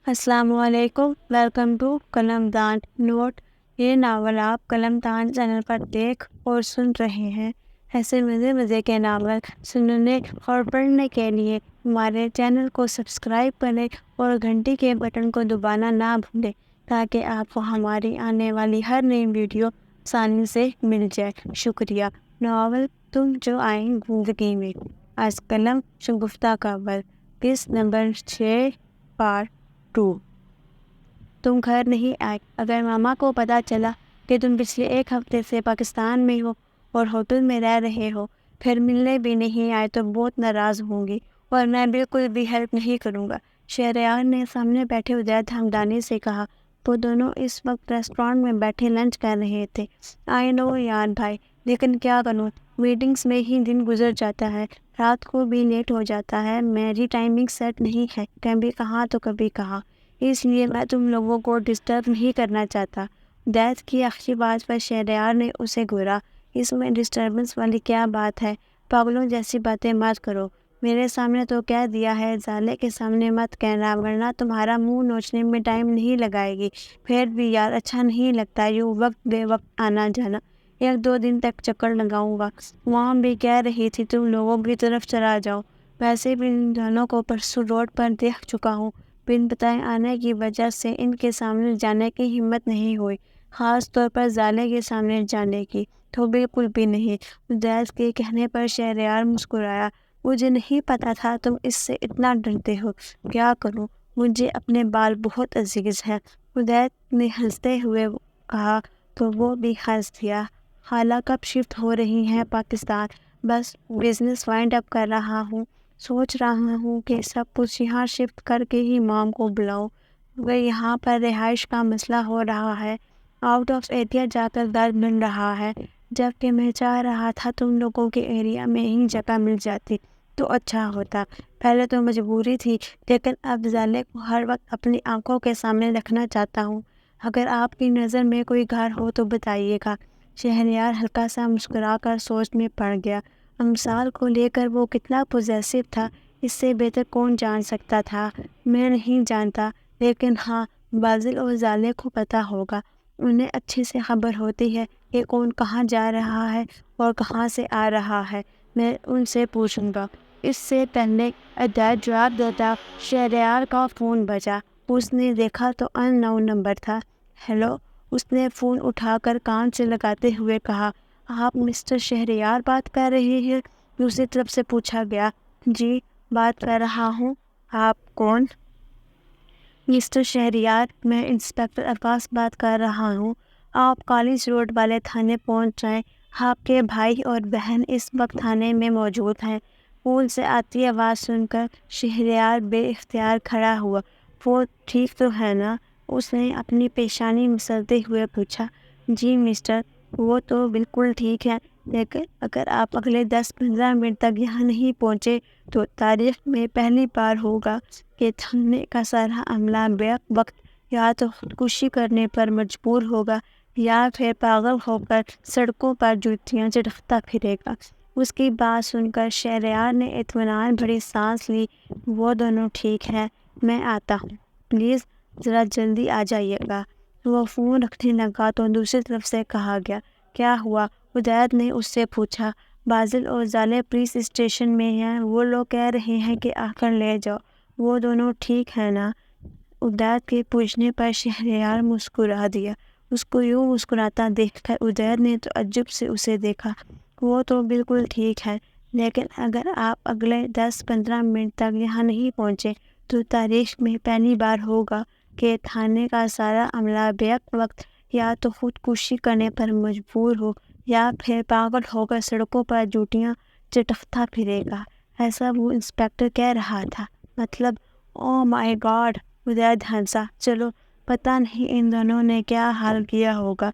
السلام علیکم، welcome to قلم دان نوٹ۔ یہ ناول آپ قلم دان چینل پر دیکھ اور سن رہے ہیں۔ ایسے مزے کے ناول سننے اور پڑھنے کے لیے ہمارے چینل کو سبسکرائب کریں اور گھنٹی کے بٹن کو دبانا نہ بھولیں تاکہ آپ کو ہماری آنے والی ہر نئی ویڈیو آسانی سے مل جائے۔ شکریہ۔ ناول تم جو آئیں زندگی میں، آج قلم شگفتہ کا ورد، قسط نمبر 6 پارٹ 2۔ تم گھر نہیں آئے۔ اگر ماما کو پتہ چلا کہ تم پچھلے 1 ہفتے سے پاکستان میں ہو اور ہوٹل میں رہ رہے ہو، پھر ملنے بھی نہیں آئے تو بہت ناراض ہوں گی اور میں بالکل بھی ہیلپ نہیں کروں گا، شہریار نے سامنے بیٹھے عدید ہمدانی سے کہا۔ وہ دونوں اس وقت ریسٹورانٹ میں بیٹھے لنچ کر رہے تھے۔ آئی نو یار بھائی، لیکن کیا کروں، میٹنگز میں ہی دن گزر جاتا ہے، رات کو بھی لیٹ ہو جاتا ہے، میری ٹائمنگ سیٹ نہیں ہے، کبھی کہاں تو کبھی کہاں، اس لیے میں تم لوگوں کو ڈسٹرب نہیں کرنا چاہتا۔ عدید کی آخری بات پر شہریار نے اسے گھورا۔ اس میں ڈسٹربنس والی کیا بات ہے؟ پاگلوں جیسی باتیں مت کرو، میرے سامنے تو کہہ دیا ہے، زالے کے سامنے مت کہنا ورنہ تمہارا منہ نوچنے میں ٹائم نہیں لگائے گی۔ پھر بھی یار اچھا نہیں لگتا یوں وقت بے وقت آنا جانا۔ 1-2 دن تک چکر لگاؤں گا۔ وہاں بھی کہہ رہی تھی تم لوگوں کی طرف چلا جاؤ، ویسے بھی ان دونوں کو پرسوں روڈ پر دیکھ چکا ہوں، بن بتائے آنے کی وجہ سے ان کے سامنے جانے کی ہمت نہیں ہوئی، خاص طور پر زالے کے سامنے جانے کی تو بالکل بھی نہیں۔ عدید کے کہنے پر شہریار مسکرایا۔ مجھے نہیں پتا تھا تم اس سے اتنا ڈرتے ہو، کیا کروں، مجھے اپنے بال بہت عزیز ہیں، عدید نے ہنستے ہوئے کہا تو وہ بھی ہنس دیا۔ خالہ کب شفٹ ہو رہی ہیں پاکستان؟ بس بزنس وائنڈ اپ کر رہا ہوں، سوچ رہا ہوں کہ سب کچھ یہاں شفٹ کر کے ہی مام کو بلاؤں، مگر یہاں پر رہائش کا مسئلہ ہو رہا ہے، آؤٹ آف ایریا جا کر گھر مل رہا ہے، جبکہ میں چاہ رہا تھا تم لوگوں کے ایریا میں ہی جگہ مل جاتی تو اچھا ہوتا۔ پہلے تو مجبوری تھی، لیکن اب زالے کو ہر وقت اپنی آنکھوں کے سامنے رکھنا چاہتا ہوں۔ اگر آپ کی نظر میں کوئی گھر ہو تو بتائیے گا۔ شہریار ہلکا سا مسکرا کر سوچ میں پڑ گیا۔ امثال کو لے کر وہ کتنا پوزیسو تھا، اس سے بہتر کون جان سکتا تھا؟ میں نہیں جانتا، لیکن ہاں بازل اور زالے کو پتہ ہوگا، انہیں اچھے سے خبر ہوتی ہے کہ کون کہاں جا رہا ہے اور کہاں سے آ رہا ہے، میں ان سے پوچھوں گا۔ اس سے پہلے عدید جواب دیتا، شہریار کا فون بجا۔ اس نے دیکھا تو ان نون نمبر تھا۔ ہیلو، اس نے فون اٹھا کر کان سے لگاتے ہوئے کہا۔ آپ مسٹر شہریار بات کر رہے ہیں؟ دوسری طرف سے پوچھا گیا۔ جی بات کر رہا ہوں، آپ کون؟ مسٹر شہریار، میں انسپکٹر عباس بات کر رہا ہوں، آپ کالج روڈ والے تھانے پہنچ جائیں، آپ کے بھائی اور بہن اس وقت تھانے میں موجود ہیں۔ فون سے آتی آواز سن کر شہریار بے اختیار کھڑا ہوا۔ وہ ٹھیک تو ہے نا؟ اس نے اپنی پیشانی مسلتے ہوئے پوچھا۔ جی مسٹر، وہ تو بالکل ٹھیک ہے، لیکن اگر آپ اگلے 10-15 منٹ تک یہاں نہیں پہنچے تو تاریخ میں پہلی بار ہوگا کہ تھانے کا سارا عملہ بیک وقت یا تو خودکشی کرنے پر مجبور ہوگا یا پھر پاگل ہو کر سڑکوں پر جوتیاں چٹکتا پھرے گا۔ اس کی بات سن کر شہریار نے اطمینان بھری سانس لی۔ وہ دونوں ٹھیک ہیں، میں آتا ہوں، پلیز ذرا جلدی آ جائیے گا۔ وہ فون رکھنے لگا تو دوسری طرف سے کہا گیا۔ کیا ہوا؟ عدید نے اس سے پوچھا۔ بازل اور زالے پولیس اسٹیشن میں ہیں، وہ لوگ کہہ رہے ہیں کہ آ کر لے جاؤ۔ وہ دونوں ٹھیک ہیں نا؟ عدید کے پوچھنے پر شہریار مسکرا دیا۔ اس کو یوں مسکراتا دیکھ کر عدید نے تعجب سے اسے دیکھا۔ وہ تو بالکل ٹھیک ہے، لیکن اگر آپ اگلے 10-15 منٹ تک یہاں نہیں پہنچے تو تاریخ میں پہلی بار ہوگا کہ تھانے کا سارا عملہ بیک وقت یا تو خودکشی کرنے پر مجبور ہو یا پھر پاگل ہو کر سڑکوں پر جوتیاں چٹکتا پھرے گا، ایسا وہ انسپکٹر کہہ رہا تھا۔ مطلب؟ او مائی گاڈ! عدید ہنسا۔ چلو، پتہ نہیں ان دونوں نے کیا حال کیا ہوگا۔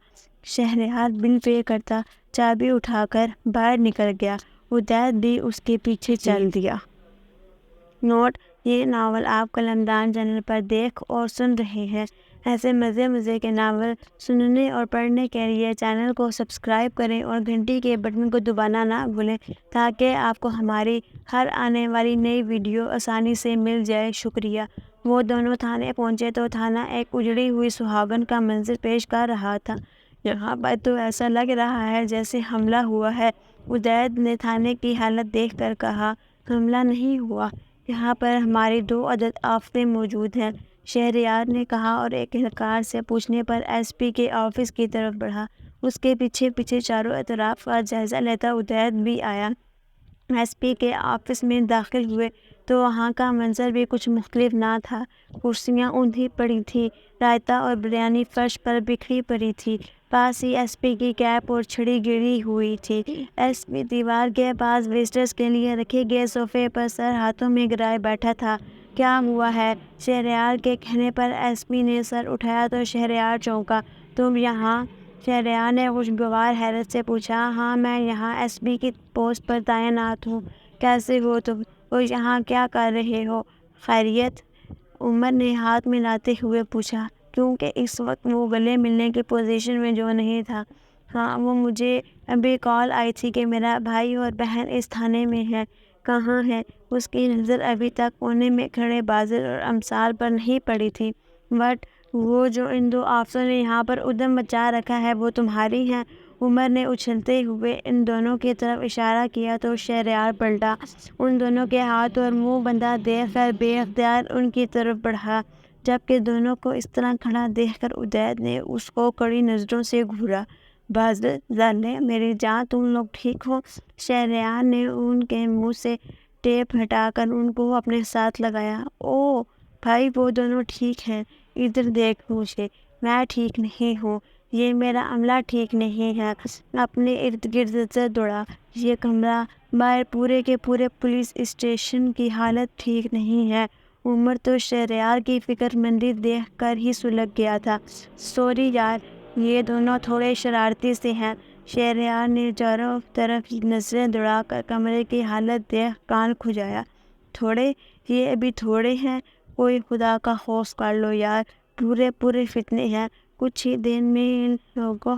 شہریار بل پے کرتا چابی اٹھا کر باہر نکل گیا۔ عدید بھی اس کے پیچھے چل دیا۔ نوٹ: یہ ناول آپ قلم دان چینل پر دیکھ اور سن رہے ہیں۔ ایسے مزے کے ناول سننے اور پڑھنے کے لیے چینل کو سبسکرائب کریں اور گھنٹی کے بٹن کو دبانا نہ بھولیں تاکہ آپ کو ہماری ہر آنے والی نئی ویڈیو آسانی سے مل جائے۔ شکریہ۔ وہ دونوں تھانے پہنچے تو تھانہ ایک اجڑی ہوئی سہاگن کا منظر پیش کر رہا تھا۔ یہاں پر تو ایسا لگ رہا ہے جیسے حملہ ہوا ہے۔ ادید نے تھانے کی حالت دیکھ کر کہا، حملہ نہیں ہوا، یہاں پر ہماری 2 عدد آفتے موجود ہیں، شہریار نے کہا اور ایک اہلکار سے پوچھنے پر ایس پی کے آفس کی طرف بڑھا۔ اس کے پیچھے پیچھے چاروں اطراف کا جائزہ لیتا ادید بھی آیا۔ ایس پی کے آفس میں داخل ہوئے تو وہاں کا منظر بھی کچھ مختلف نہ تھا۔ کرسیاں اوندھی پڑی تھیں، رائتہ اور بریانی فرش پر بکھری پڑی تھی، پاس ہی ایس پی کی کیپ اور چھڑی گری ہوئی تھی۔ ایس پی دیوار کے پاس وزٹرز کے لیے رکھے گئے صوفے پر سر ہاتھوں میں گرائے بیٹھا تھا۔ کیا ہوا ہے؟ شہریار کے کہنے پر ایس پی نے سر اٹھایا تو شہریار چونکا۔ تم یہاں؟ شہریار نے خوشگوار حیرت سے پوچھا۔ ہاں، میں یہاں ایس پی کی پوسٹ پر تعینات ہوں۔ کیسے ہو تم؟ اور یہاں کیا کر رہے ہو؟ خیریت؟ عمر نے ہاتھ ملاتے ہوئے پوچھا، کیونکہ اس وقت وہ گلے ملنے کی پوزیشن میں جو نہیں تھا۔ ہاں، وہ مجھے ابھی کال آئی تھی کہ میرا بھائی اور بہن اس تھانے میں ہے۔ کہاں ہے؟ اس کی نظر ابھی تک کونے میں کھڑے بازل اور امثال پر نہیں پڑی تھی۔ بٹ وہ جو ان 2 آفسروں نے یہاں پر ادھم مچا رکھا ہے وہ تمہاری ہیں؟ عمر نے اچھلتے ہوئے ان دونوں کی طرف اشارہ کیا تو شہریار پلٹا۔ ان دونوں کے ہاتھ اور منہ بندھا دیکھ کر بے اختیار ان کی طرف بڑھا، جبکہ دونوں کو اس طرح کھڑا دیکھ کر ادید نے اس کو کڑی نظروں سے گھورا۔ بازل، ظالم، میری جان، تم لوگ ٹھیک ہو؟ شہریار نے ان کے منہ سے ٹیپ ہٹا کر ان کو اپنے ساتھ لگایا۔ اوہ بھائی، وہ دونوں ٹھیک ہیں؟ ادھر دیکھ مجھے، میں ٹھیک نہیں ہوں، یہ میرا عملہ ٹھیک نہیں ہے۔ اپنے ارد گرد نظر دوڑا، یہ کمرہ، باہر پورے کے پورے پولیس اسٹیشن کی حالت ٹھیک نہیں ہے۔ عمر تو شہریار کی فکر مندی دیکھ کر ہی سلگ گیا تھا۔ سوری یار، یہ دونوں تھوڑے شرارتی سے ہیں۔ شہریار نے چاروں طرف نظریں دوڑا کر کمرے کی حالت دیکھ کان کھجایا۔ تھوڑے؟ یہ ابھی تھوڑے ہیں؟ کوئی خدا کا خوف کر لو یار، پورے فتنے ہیں۔ کچھ ہی دن میں ان لوگوں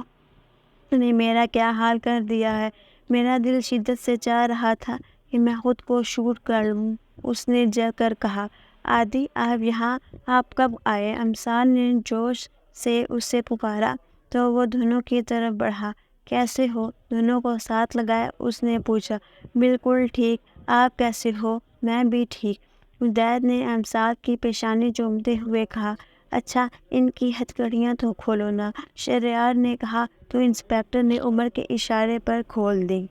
نے میرا کیا حال کر دیا ہے۔ میرا دل شدت سے چاہ رہا تھا کہ میں خود کو شوٹ کر لوں، اس نے جل کر کہا۔ عادی، آپ یہاں؟ آپ کب آئے؟ امثال نے جوش سے اسے پکارا تو وہ دونوں کی طرف بڑھا۔ کیسے ہو؟ دونوں کو ساتھ لگائے اس نے پوچھا۔ بالکل ٹھیک، آپ کیسے ہو؟ میں بھی ٹھیک، ادید نے امثال کی پیشانی چومتے ہوئے کہا۔ اچھا، ان کی ہتھکڑیاں تو کھولو نا، شہریار نے کہا تو انسپکٹر نے عمر کے اشارے پر کھول دی۔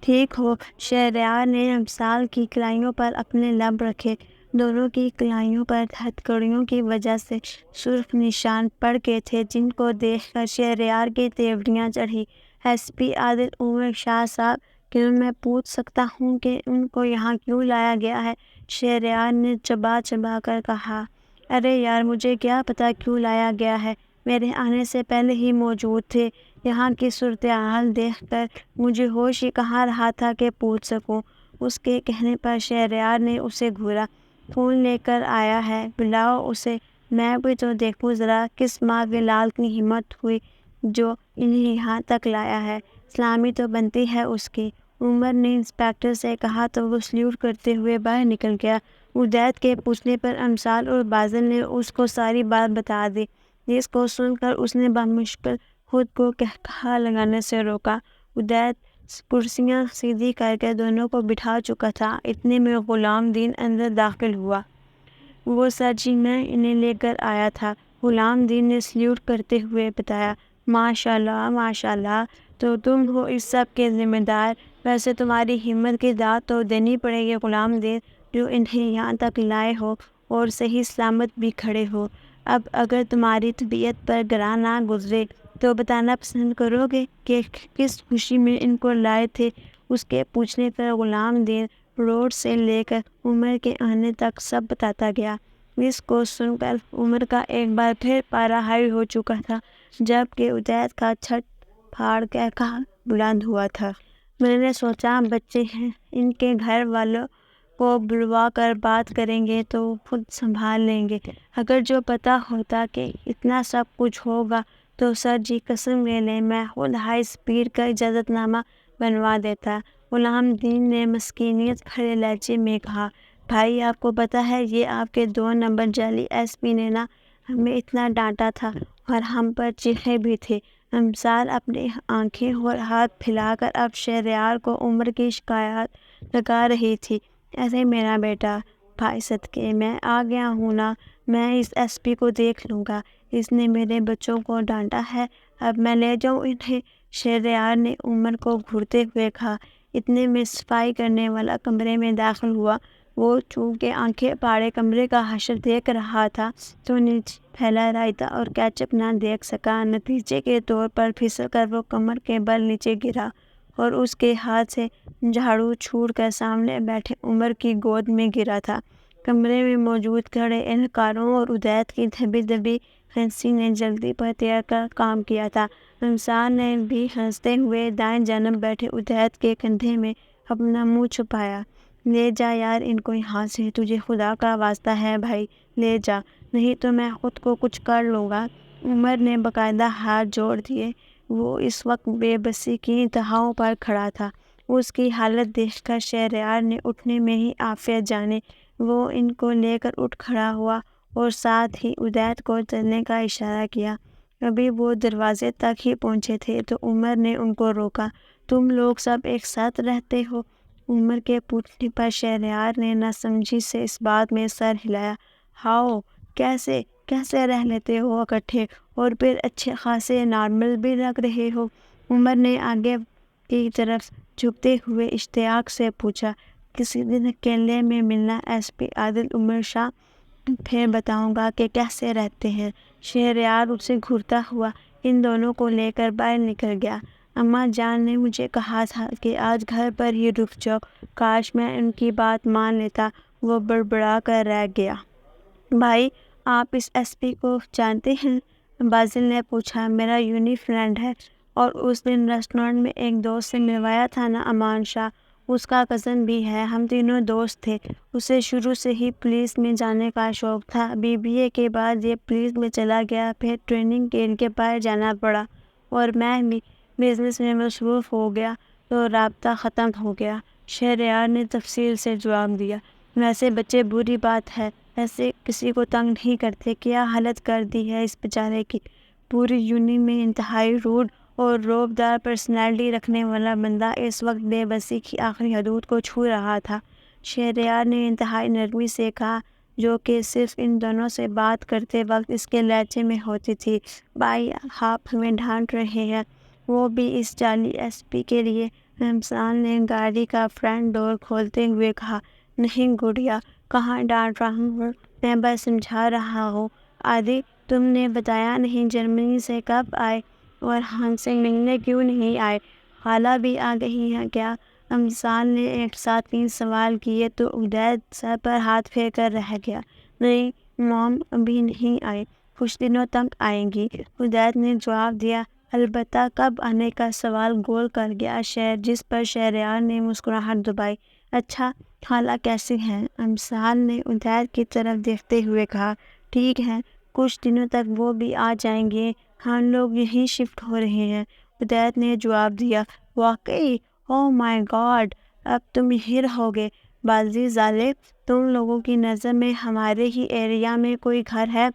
ٹھیک ہو؟ شہریار نے امثال کی کلائیوں پر اپنے لب رکھے۔ دونوں کی کلائیوں پر ہتھکڑیوں کی وجہ سے سرخ نشان پڑ گئے تھے، جن کو دیکھ کر شہریار کی تیوریاں چڑھی۔ ایس پی عادل عمر شاہ صاحب، کیا میں پوچھ سکتا ہوں کہ ان کو یہاں کیوں لایا گیا ہے؟ شہریار نے چبا چبا کر کہا۔ ارے یار، مجھے کیا پتا کیوں لایا گیا ہے، میرے آنے سے پہلے ہی موجود تھے۔ یہاں کی صورتحال دیکھ کر مجھے ہوش ہی کہاں رہا تھا کہ پوچھ سکوں۔ اس کے کہنے پر شہریار نے اسے گھورا۔ فون لے کر آیا ہے، بلاؤ اسے، میں بھی تو دیکھوں ذرا کس ماں کے لال کی ہمت ہوئی جو انہیں یہاں تک لایا ہے، سلامی تو بنتی ہے اس کی، عمر نے انسپکٹر سے کہا تو وہ سلیوٹ کرتے ہوئے باہر نکل گیا۔ ادید کے پوچھنے پر امثال اور بازل نے اس کو ساری بات بتا دی، جس کو سن کر اس نے بمشکل خود کو قہقہا لگانے سے روکا۔ ادید کرسیاں سیدھی کر کے دونوں کو بٹھا چکا تھا، اتنے میں غلام دین اندر داخل ہوا۔ وہ سر جی، میں انہیں لے کر آیا تھا، غلام دین نے سلیوٹ کرتے ہوئے بتایا۔ ماشاءاللہ ماشاءاللہ، تو تم ہو اس سب کے ذمہ دار، ویسے تمہاری ہمت کی داد تو دینی پڑے گی غلام دین، جو انہیں یہاں تک لائے ہو اور صحیح سلامت بھی کھڑے ہو۔ اب اگر تمہاری طبیعت پر گراں نہ گزرے تو بتانا پسند کرو گے کہ کس خوشی میں ان کو لائے تھے؟ اس کے پوچھنے پر غلام دین روڈ سے لے کر عمر کے آنے تک سب بتاتا گیا۔ اس کو سن کر عمر کا ایک بار پھر پارا ہائی ہو چکا تھا، جبکہ ادید کا چھٹ پھاڑ قہقہا بلند ہوا تھا۔ میں نے سوچا بچے ہیں، ان کے گھر والوں کو بلوا کر بات کریں گے تو خود سنبھال لیں گے۔ اگر جو پتہ ہوتا کہ اتنا سب کچھ ہوگا تو سر جی قسم لے لیں میں خود ہائی اسپیڈ کا اجازت نامہ بنوا دیتا، غلام دین نے مسکینیت بھرے لہجے میں کہا۔ بھائی آپ کو پتہ ہے یہ آپ کے 2 نمبر جعلی ایس پی نے نا ہمیں اتنا ڈانٹا تھا اور ہم پر چیخے بھی تھے۔ امثال اپنی آنکھیں اور ہاتھ پھیلا کر اب شہریار کو عمر کی شکایات لگا رہی تھی۔ ایسے میرا بیٹا، بھائی صدقے میں آ گیا ہوں نا، میں اس ایس پی کو دیکھ لوں گا، اس نے میرے بچوں کو ڈانٹا ہے، اب میں لے جاؤں انہیں۔ شہریار نے عمر کو گھورتے ہوئے کہا۔ اتنے میں صفائی کرنے والا کمرے میں داخل ہوا۔ وہ چونکہ آنکھیں پاڑے کمرے کا حشر دیکھ رہا تھا تو نیچے پھیلا رائتا اور کیچپ نہ دیکھ سکا۔ نتیجے کے طور پر پھسل کر وہ کمر کے بل نیچے گرا اور اس کے ہاتھ سے جھاڑو چھوٹ کر سامنے بیٹھے عمر کی گود میں گرا تھا۔ کمرے میں موجود کھڑے اہلکاروں اور ادیت کی دبی دبی ہنسی نے جلدی پر تیر کر کام کیا تھا۔ امثال نے بھی ہنستے ہوئے دائیں جانب بیٹھے ادیت کے کندھے میں اپنا منہ چھپایا۔ لے جا یار ان کو یہاں سے، تجھے خدا کا واسطہ ہے بھائی، لے جا، نہیں تو میں خود کو کچھ کر لوں گا۔ عمر نے باقاعدہ ہاتھ جوڑ دیے۔ وہ اس وقت بے بسی کی انتہاؤں پر کھڑا تھا۔ اس کی حالت دیکھ کر شہریار نے اٹھنے میں ہی عافیت جانے وہ ان کو لے کر اٹھ کھڑا ہوا اور ساتھ ہی ادیت کو چلنے کا اشارہ کیا۔ ابھی وہ دروازے تک ہی پہنچے تھے تو عمر نے ان کو روکا۔ تم لوگ سب ایک ساتھ رہتے ہو؟ عمر کے پوچھنے پر شہریار نے ناسمجھی سے اس بات میں سر ہلایا۔ ہاؤ، کیسے رہ لیتے ہو اکٹھے اور پھر اچھے خاصے نارمل بھی لگ رہے ہو؟ عمر نے آگے کی طرف جھکتے ہوئے اشتیاق سے پوچھا۔ کسی دن اکیلے میں ملنا ایس پی عادل عمر شاہ، پھر بتاؤں گا کہ کیسے رہتے ہیں۔ شہریار اسے گھورتا ہوا ان دونوں کو لے کر باہر نکل گیا۔ اماں جان نے مجھے کہا تھا کہ آج گھر پر ہی رک جاؤ، کاش میں ان کی بات مان لیتا، وہ بڑبڑا کر رہ گیا۔ بھائی آپ اس ایس پی کو جانتے ہیں؟ باسل نے پوچھا۔ میرا یونی فرینڈ ہے، اور اس دن ریسٹورانٹ میں ایک دوست سے ملوایا تھا نا، امان شاہ، اس کا کزن بھی ہے، ہم تینوں دوست تھے۔ اسے شروع سے ہی پولیس میں جانے کا شوق تھا، BBA کے بعد یہ پولیس میں چلا گیا، پھر ٹریننگ کے لیے باہر جانا پڑا اور میں بھی بزنس میں مصروف ہو گیا تو رابطہ ختم ہو گیا۔ شہریار نے تفصیل سے جواب دیا۔ ویسے بچے بری بات ہے، ایسے کسی کو تنگ نہیں کرتے، کیا حالت کر دی ہے اس بیچارے کی۔ پوری یونین میں انتہائی روڈ اور رعبدار پرسنالٹی رکھنے والا بندہ اس وقت بے بسی کی آخری حدود کو چھو رہا تھا۔ شہریار نے انتہائی نرمی سے کہا، جو کہ صرف ان دونوں سے بات کرتے وقت اس کے لہجے میں ہوتی تھی۔ بھائی آپ ہمیں ڈانٹ رہے ہیں، وہ بھی اس جعلی ایس پی کے لیے؟ امثال نے گاڑی کا فرنٹ ڈور کھولتے ہوئے کہا۔ نہیں گڑیا، کہاں ڈانٹ رہا ہوں، میں بس سمجھا رہا ہوں۔ آدی تم نے بتایا نہیں جرمنی سے کب آئے اور ہم سے ملنے کیوں نہیں آئے؟ خالہ بھی آ گئی ہیں کیا؟ امثال نے ایک ساتھ 3 سوال کیے تو ادیت سر پر ہاتھ پھیر کر رہ گیا۔ نہیں موم، ابھی نہیں آئی، کچھ دنوں تک آئیں گی، ادیت نے جواب دیا۔ البتہ کب آنے کا سوال گول کر گیا جس پر شہریار نے مسکراہٹ دبائی۔ اچھا، خالہ کیسی ہیں؟ امثال نے ادیت کی طرف دیکھتے ہوئے کہا۔ ٹھیک ہے، کچھ دنوں تک وہ بھی آ جائیں گے، ہم لوگ یہیں شفٹ ہو رہے ہیں، ادیت نے جواب دیا۔ واقعی؟ اوہ مائی گاڈ، اب تم یہیں رہو گے؟ بازی زالے، تم لوگوں کی نظر میں ہمارے ہی ایریا میں کوئی گھر ہے؟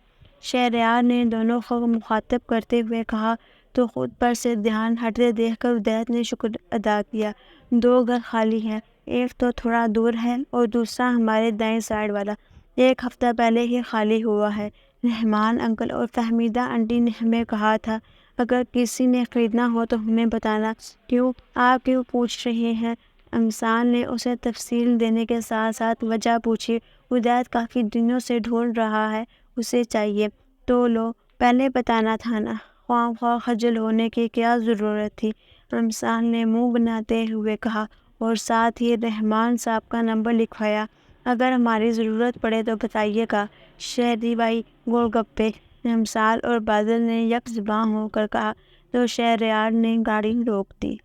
شہریار نے دونوں کو مخاطب کرتے ہوئے کہا تو خود پر سے دھیان ہٹتے دیکھ کر ادیت نے شکر ادا کیا۔ 2 گھر خالی ہیں، ایک تو تھوڑا دور ہے اور دوسرا ہمارے دائیں سائڈ والا 1 ہفتہ پہلے ہی خالی ہوا ہے۔ رحمان انکل اور فہمیدہ آنٹی نے ہمیں کہا تھا اگر کسی نے خریدنا ہو تو ہمیں بتانا۔ کیوں، آپ کیوں پوچھ رہے ہیں؟ امثال نے اسے تفصیل دینے کے ساتھ ساتھ وجہ پوچھی۔ ادیت کافی دنوں سے ڈھونڈ رہا ہے، اسے چاہیے تو لو، پہلے بتانا تھا نا، خواہ خواہ خجل ہونے کی کیا ضرورت تھی؟ امثال نے منہ بناتے ہوئے کہا اور ساتھ ہی رحمان صاحب کا نمبر لکھوایا۔ اگر ہماری ضرورت پڑے تو بتائیے گا۔ شہری بائی گول گپے، امثال اور بادل نے یک زباں ہو کر کہا تو شہریار نے گاڑی روک دی۔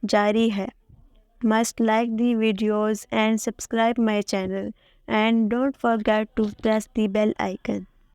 جاری ہے۔ Must like the videos and subscribe my channel and don't forget to press the bell icon.